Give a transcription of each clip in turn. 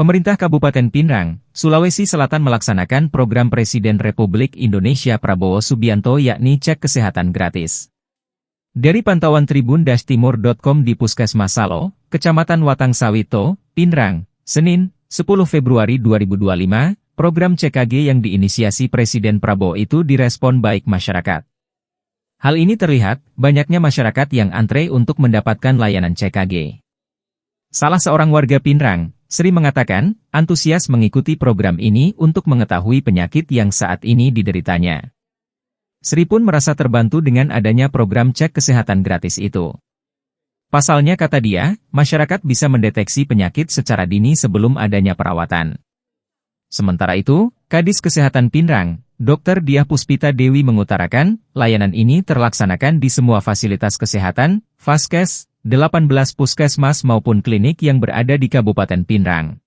Pemerintah Kabupaten Pinrang, Sulawesi Selatan melaksanakan program Presiden Republik Indonesia Prabowo Subianto yakni cek kesehatan gratis. Dari pantauan tribun-timur.com di Puskesmas Salo, Kecamatan Watang Sawito, Pinrang, Senin, 10 Februari 2025, program CKG yang diinisiasi Presiden Prabowo itu direspon baik masyarakat. Hal ini terlihat, banyaknya masyarakat yang antre untuk mendapatkan layanan CKG. Salah seorang warga Pinrang, Sri mengatakan, antusias mengikuti program ini untuk mengetahui penyakit yang saat ini dideritanya. Sri pun merasa terbantu dengan adanya program cek kesehatan gratis itu. Pasalnya kata dia, masyarakat bisa mendeteksi penyakit secara dini sebelum adanya perawatan. Sementara itu, Kadis Kesehatan Pinrang, Dr. Diah Puspita Dewi mengutarakan, layanan ini terlaksanakan di semua fasilitas kesehatan, Vaskes, 18 puskesmas maupun klinik yang berada di Kabupaten Pinrang.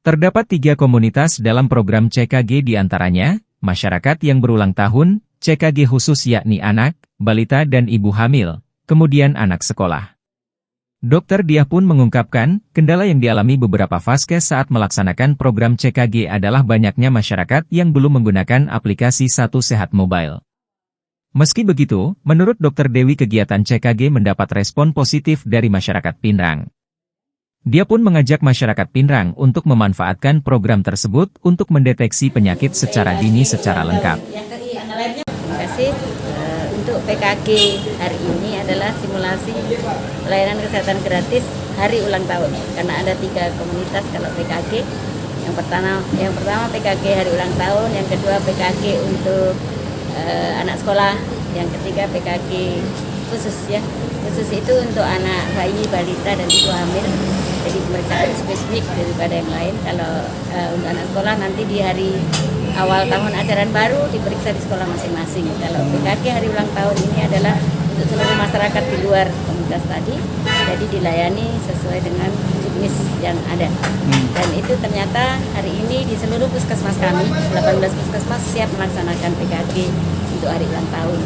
Terdapat 3 komunitas dalam program CKG diantaranya, masyarakat yang berulang tahun, CKG khusus yakni anak, balita dan ibu hamil, kemudian anak sekolah. Dr. Diah pun mengungkapkan, kendala yang dialami beberapa vaskes saat melaksanakan program CKG adalah banyaknya masyarakat yang belum menggunakan aplikasi Satu Sehat Mobile. Meski begitu, menurut Dr. Dewi kegiatan CKG mendapat respon positif dari masyarakat Pinrang. Dia pun mengajak masyarakat Pinrang untuk memanfaatkan program tersebut untuk mendeteksi penyakit secara dini secara lengkap. Terima kasih. Untuk PKG hari ini adalah simulasi layanan kesehatan gratis hari ulang tahun. Karena ada 3 komunitas kalau PKG. Yang pertama PKG hari ulang tahun, yang kedua PKG untuk anak sekolah, yang ketiga PKG khusus ya. Khusus itu untuk anak bayi, balita dan ibu hamil. Jadi pemeriksaan spesifik daripada yang lain. Kalau untuk anak sekolah nanti di hari awal tahun ajaran baru diperiksa di sekolah masing-masing. Kalau PKG hari ulang tahun ini adalah untuk seluruh masyarakat di luar komunitas tadi. Jadi dilayani sesuai dengan jenis yang ada. Dan itu ternyata hari ini di seluruh puskesmas kami, 18 puskesmas siap melaksanakan PKG untuk hari ulang tahun.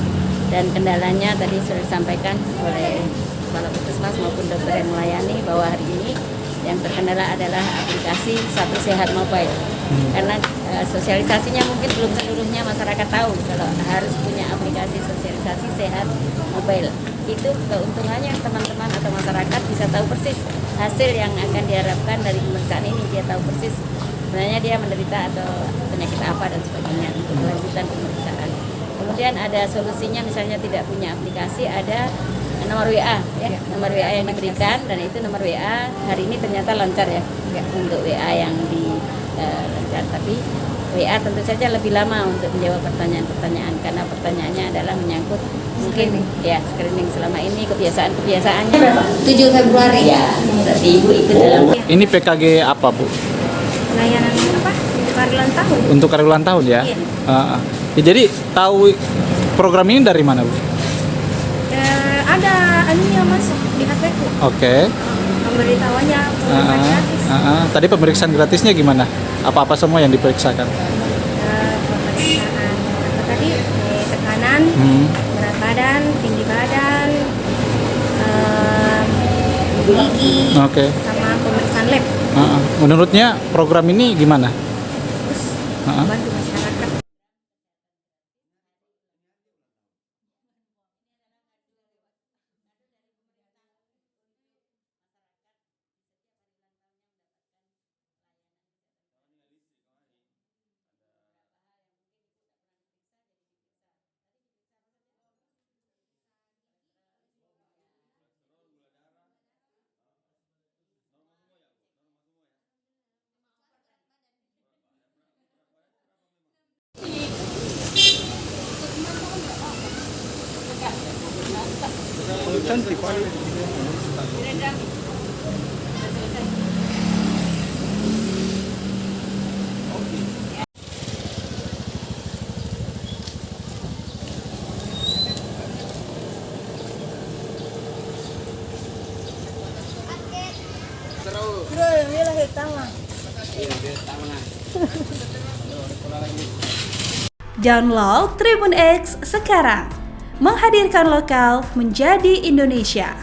Dan kendalanya tadi sudah disampaikan oleh kepala puskesmas maupun dokter yang melayani bahwa hari ini yang terkendala adalah aplikasi Satu Sehat Mobile. Karena sosialisasinya mungkin belum seluruhnya masyarakat tahu kalau harus punya aplikasi sosialisasi sehat mobile. Itu keuntungannya teman-teman atau masyarakat bisa tahu persis hasil yang akan diharapkan dari pemeriksaan ini. Dia tahu persis sebenarnya dia menderita atau penyakit apa dan sebagainya untuk kelanjutan pemeriksaan. Kemudian ada solusinya, misalnya tidak punya aplikasi, ada nomor WA ya, nomor WA yang diberikan, dan itu nomor WA hari ini ternyata lancar ya, untuk WA yang lancar, tapi WA tentu saja lebih lama untuk menjawab pertanyaan-pertanyaan karena pertanyaannya adalah menyangkut mungkin ya screening selama ini kebiasaannya. 7 Februari ya, berarti Ibu ikut dalam. Ini PKG apa, Bu? layanan apa? Hari ulang tahun. Untuk hari ulang tahun ya? Iya. Ya, jadi tahu program ini dari mana, Bu? Ada anunya masuk di HP-ku. Oke. Pemberitahuannya pemeriksaan gratis. Tadi pemeriksaan gratisnya gimana? Apa-apa semua yang diperiksakan? Pemeriksaan apa tadi? Tekanan, berat badan, tinggi badan, gigi, sama pemeriksaan lab. Menurutnya program ini gimana? Terus membantu masyarakat. Download Tribun X sekarang, menghadirkan lokal menjadi Indonesia.